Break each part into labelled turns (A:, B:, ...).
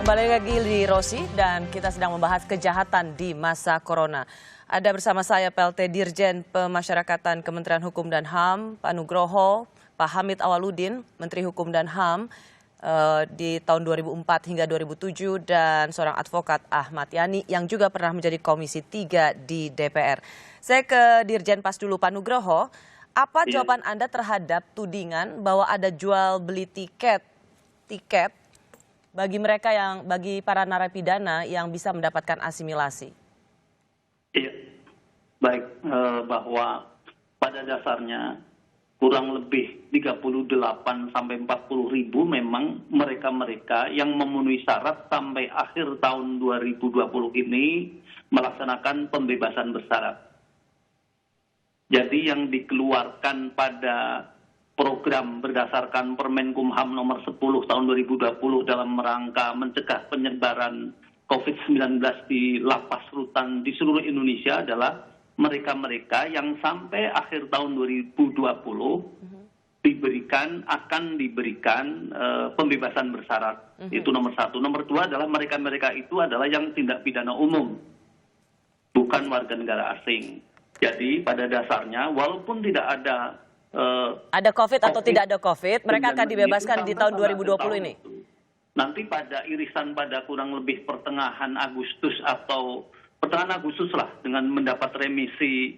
A: Kembali lagi di Rosi dan kita sedang membahas kejahatan di masa corona. Ada bersama saya PLT Dirjen Pemasyarakatan Kementerian Hukum dan HAM, Pak Nugroho, Pak Hamid Awaludin, Menteri Hukum dan HAM di tahun 2004 hingga 2007 dan seorang advokat Ahmad Yani yang juga pernah menjadi Komisi 3 di DPR. Saya ke Dirjen Pas dulu, Pak Nugroho. Apa jawaban Anda terhadap tudingan bahwa ada jual beli tiket bagi para narapidana yang bisa mendapatkan asimilasi?
B: Iya, baik, bahwa pada dasarnya kurang lebih 38 sampai 40 ribu memang mereka-mereka yang memenuhi syarat sampai akhir tahun 2020 ini melaksanakan pembebasan bersyarat. Jadi yang dikeluarkan pada program berdasarkan Permenkumham nomor 10 tahun 2020 dalam rangka mencegah penyebaran COVID-19 di lapas rutan di seluruh Indonesia adalah mereka-mereka yang sampai akhir tahun 2020 akan diberikan pembebasan bersyarat. Itu nomor satu. Nomor dua adalah mereka-mereka itu adalah yang tindak pidana umum, bukan warga negara asing. Jadi pada dasarnya walaupun tidak ada
A: COVID atau tidak ada COVID, mereka akan dibebaskan di tahun 2020 ini.
B: Nanti pada irisan pada kurang lebih pertengahan Agustus atau pertengahan Agustus lah dengan mendapat remisi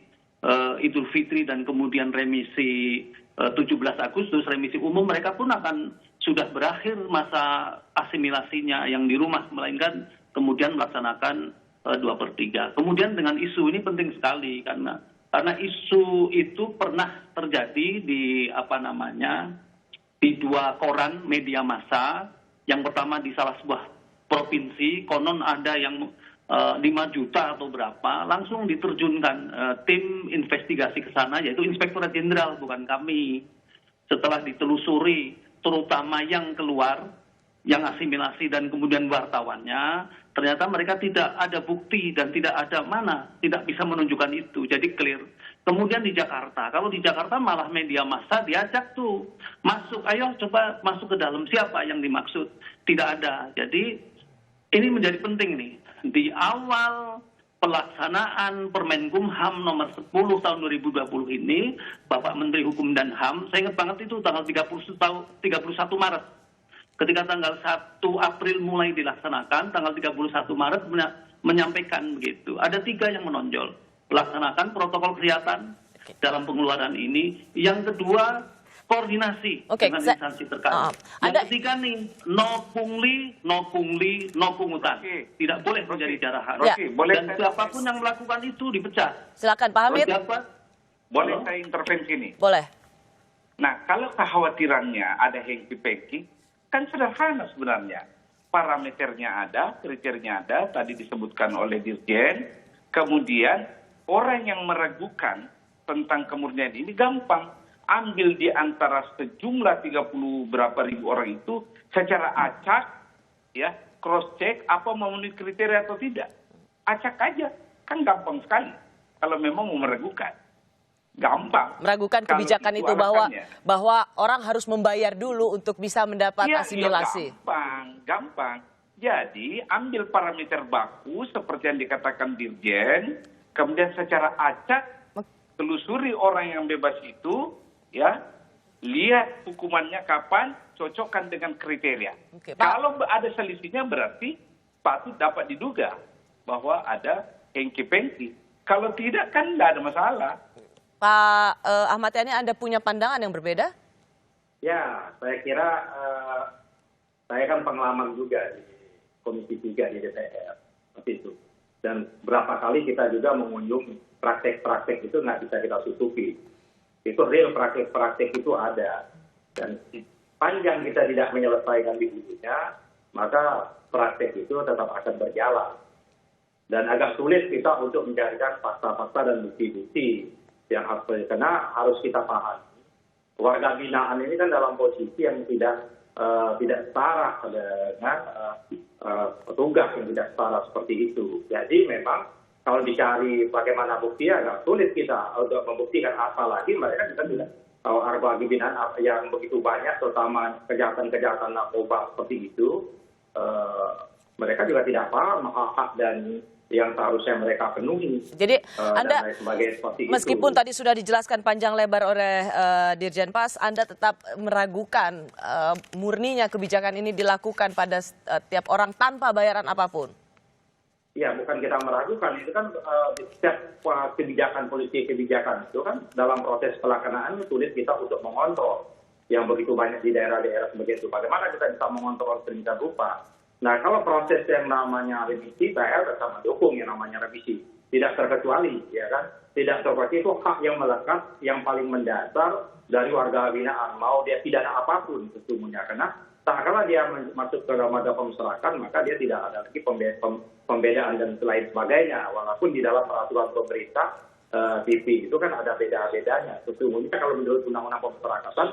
B: Idul Fitri dan kemudian remisi 17 Agustus, remisi umum, mereka pun akan sudah berakhir masa asimilasinya yang di rumah, melainkan kemudian melaksanakan 2/3. Kemudian dengan isu ini penting sekali karena isu itu pernah terjadi di di dua koran media massa. Yang pertama di salah sebuah provinsi, konon ada yang 5 juta atau berapa, langsung diterjunkan tim investigasi ke sana, yaitu Inspektorat Jenderal, bukan kami. Setelah ditelusuri, terutama yang keluar, yang asimilasi dan kemudian wartawannya, ternyata mereka tidak ada bukti dan tidak bisa menunjukkan itu, jadi clear. Kemudian di Jakarta, kalau di Jakarta malah media massa diajak tuh masuk, ayo coba masuk ke dalam, siapa yang dimaksud, tidak ada. Jadi ini menjadi penting nih, di awal pelaksanaan Permenkumham nomor 10 tahun 2020 ini, Bapak Menteri Hukum dan HAM, saya ingat banget itu tanggal 31 Maret. Ketika tanggal 1 April mulai dilaksanakan, tanggal 31 Maret menyampaikan begitu. Ada 3 yang menonjol. Laksanakan protokol kesehatan dalam pengeluaran ini. Yang kedua, koordinasi dengan instansi terkait. Yang ketiga nih, no pungli, no pungutan. Tidak boleh menjadi jarahan. Dan siapapun yang melakukan itu dipecat.
A: Silakan Pak Hamid.
C: Boleh saya intervensi nih?
A: Boleh.
C: Nah, kalau kekhawatirannya ada hengki-pengki, kan sederhana sebenarnya. Parameternya ada, kriterianya ada, tadi disebutkan oleh Dirjen. Kemudian orang yang meragukan tentang kemurnian ini gampang. Ambil di antara sejumlah 30 berapa ribu orang itu secara acak, ya, cross check apa memenuhi kriteria atau tidak. Acak aja, kan gampang sekali. Kalau memang mau meragukan, gampang.
A: Meragukan kebijakan itu bahwa orang harus membayar dulu untuk bisa mendapat asimilasi.
C: Gampang. Jadi ambil parameter baku seperti yang dikatakan Dirjen, kemudian secara acak telusuri orang yang bebas itu, ya, lihat hukumannya kapan, cocokkan dengan kriteria. Kalau ada selisihnya berarti patut dapat diduga bahwa ada hengki-pengki. Kalau tidak kan tidak ada masalah.
A: Pak Ahmad Yani, Anda punya pandangan yang berbeda?
D: Ya, saya kira saya kan pengalaman juga di Komisi 3 di DPR seperti itu. Dan berapa kali kita juga mengunjungi praktek-praktek itu nggak bisa kita tutupi. Itu real praktek-praktek itu ada. Dan panjang kita tidak menyelesaikan di hulunya, maka praktek itu tetap akan berjalan. Dan agak sulit kita untuk mencarikan fakta-fakta dan bukti-bukti yang harus kita pahami. Warga binaan ini kan dalam posisi yang tidak setara dengan petugas yang tidak setara seperti itu. Jadi memang kalau dicari bagaimana bukti agak sulit kita untuk membuktikan, apalagi mereka juga tidak tahu warga binaan yang begitu banyak, terutama kejahatan-kejahatan narkoba seperti itu. mereka juga tidak paham hak-hak dan yang seharusnya mereka penuhi.
A: Jadi
D: dan
A: Anda,
D: lain sebagainya seperti
A: meskipun
D: itu.
A: tadi sudah dijelaskan panjang lebar oleh Dirjen Pas, Anda tetap meragukan murninya kebijakan ini dilakukan pada tiap orang tanpa bayaran apapun.
D: Ya, bukan kita meragukan, itu kan setiap kebijakan politik kebijakan itu kan dalam proses pelaksanaan sulit kita untuk mengontrol yang begitu banyak di daerah-daerah seperti itu. Bagaimana kita bisa mengontrol sedemikian rupa? Nah, kalau proses yang namanya revisi, saya tetap mendukung yang namanya revisi. Tidak terkecuali, ya kan? Tidak terkecuali itu hak yang melekat, yang paling mendasar dari warga binaan. Mau dia pidana apapun sesungguhnya. Karena tak kala dia masuk ke lembaga pemasyarakatan, maka dia tidak ada lagi pembedaan dan lain sebagainya. Walaupun di dalam peraturan pemerintah, TV itu kan ada beda-bedanya. Sesungguhnya kalau menurut Undang-Undang Pemasyarakatan,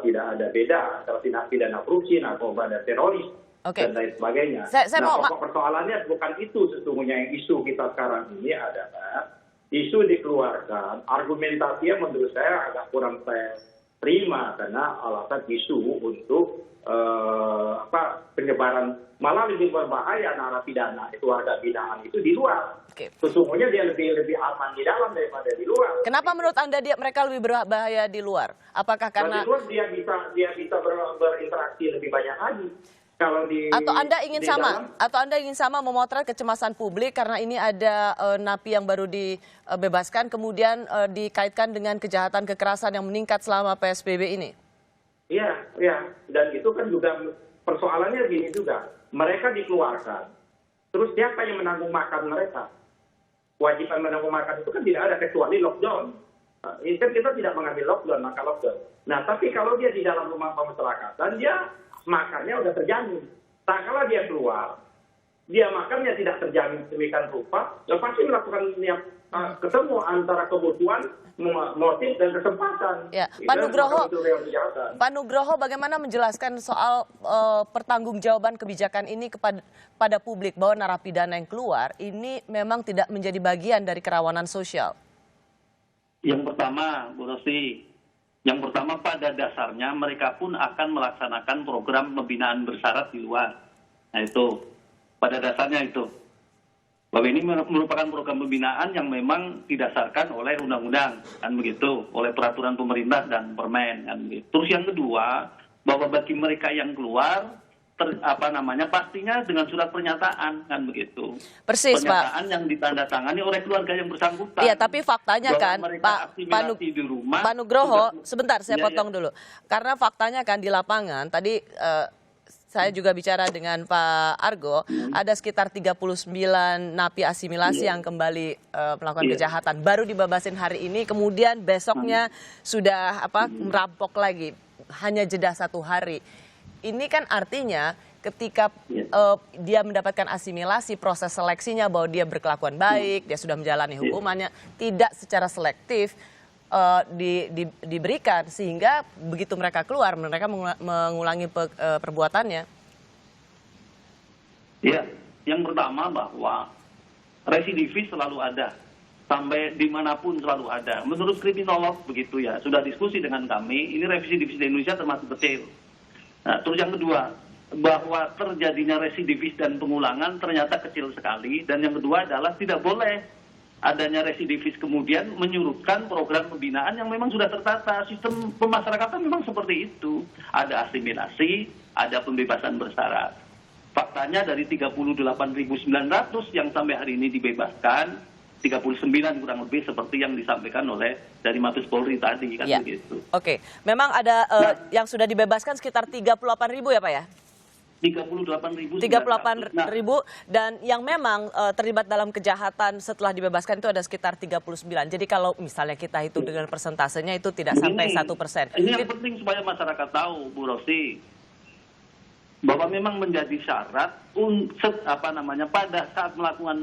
D: tidak ada beda antara tindak pidana korupsi, narkoba, dan teroris. Dan lain sebagainya. Pokok persoalannya bukan itu sesungguhnya. Yang isu kita sekarang ini adalah isu dikeluarkan, argumentasinya menurut saya agak kurang saya terima karena alasan isu untuk penyebaran, malah lebih berbahaya narapidana itu warga binaan itu di luar. Sesungguhnya dia lebih aman di dalam daripada di luar.
A: Kenapa menurut Anda mereka lebih berbahaya di luar? Apakah karena
D: di luar dia bisa berinteraksi lebih banyak lagi.
A: Atau Anda ingin sama memotret kecemasan publik karena ini ada napi yang baru dibebaskan kemudian dikaitkan dengan kejahatan kekerasan yang meningkat selama PSBB ini?
D: Iya, dan itu kan juga persoalannya gini juga. Mereka dikeluarkan, terus siapa yang menanggung makan mereka? Kewajiban menanggung makan itu kan tidak ada kecuali lockdown. Ini kan kita tidak mengambil lockdown, maka lockdown. Nah, tapi kalau dia di dalam rumah pemasyarakatan, dia makannya udah terjamin. Tak kala dia keluar, dia makannya tidak terjamin sedemikian rupa, ya pasti melakukan ketemu antara kebutuhan, motif dan kesempatan.
A: Ya, Pak Nugroho, bagaimana menjelaskan soal pertanggungjawaban kebijakan ini pada publik bahwa narapidana yang keluar ini memang tidak menjadi bagian dari kerawanan sosial?
B: Yang pertama, Bu Rosti, pada dasarnya mereka pun akan melaksanakan program pembinaan bersyarat di luar. Nah itu, pada dasarnya itu. Bahwa ini merupakan program pembinaan yang memang didasarkan oleh undang-undang, kan begitu, oleh peraturan pemerintah dan permen, kan begitu. Terus yang kedua, bahwa bagi mereka yang keluar, pastinya dengan surat pernyataan, kan begitu.
A: Persis,
B: pernyataan
A: Pak.
B: yang ditandatangani oleh keluarga yang bersangkutan.
A: Iya, tapi faktanya kan, Pak Nugroho, sebentar saya potong dulu. Karena faktanya kan di lapangan, tadi saya juga bicara dengan Pak Argo, ada sekitar 39 napi asimilasi yang kembali melakukan kejahatan. Baru dibebasin hari ini, kemudian besoknya sudah merampok lagi, hanya jeda 1 hari. Ini kan artinya ketika dia mendapatkan asimilasi, proses seleksinya bahwa dia berkelakuan baik, dia sudah menjalani hukumannya, tidak secara selektif diberikan, sehingga begitu mereka keluar, mereka mengulangi perbuatannya.
B: Ya, yang pertama bahwa residivis selalu ada, sampai dimanapun selalu ada. Menurut kriminolog begitu ya, sudah diskusi dengan kami, ini residivis di Indonesia termasuk kecil. Nah, terus yang kedua, bahwa terjadinya residivis dan pengulangan ternyata kecil sekali. Dan yang kedua adalah tidak boleh adanya residivis kemudian menyurutkan program pembinaan yang memang sudah tertata. Sistem pemasyarakatan memang seperti itu. Ada asimilasi, ada pembebasan bersyarat. Faktanya dari 38.900 yang sampai hari ini dibebaskan, 39 kurang lebih seperti yang disampaikan oleh dari Mabes Polri tadi, kan begitu.
A: Oke, memang ada yang sudah dibebaskan sekitar 38.000 ya Pak ya?
B: 38.000
A: dan yang memang terlibat dalam kejahatan setelah dibebaskan itu ada sekitar 39. Jadi kalau misalnya kita hitung dengan persentasenya itu tidak sampai 1%.
B: Ini yang penting supaya masyarakat tahu, Bu Rosti, bahwa memang menjadi syarat pada saat melakukan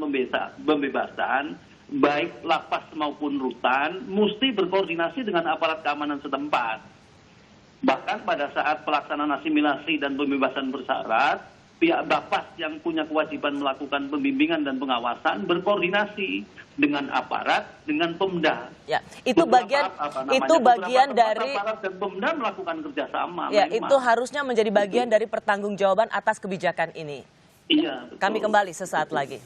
B: pembebasan, baik lapas maupun rutan, mesti berkoordinasi dengan aparat keamanan setempat. Bahkan pada saat pelaksanaan asimilasi dan pembebasan bersyarat, pihak Bapas yang punya kewajiban melakukan pembimbingan dan pengawasan berkoordinasi dengan aparat, dengan Pemda.
A: Ya, itu bagian dari
B: aparat dan Pemda melakukan kerjasama.
A: Ya, itu harusnya menjadi bagian dari pertanggungjawaban atas kebijakan ini.
B: Iya. Betul.
A: Kami kembali sesaat lagi.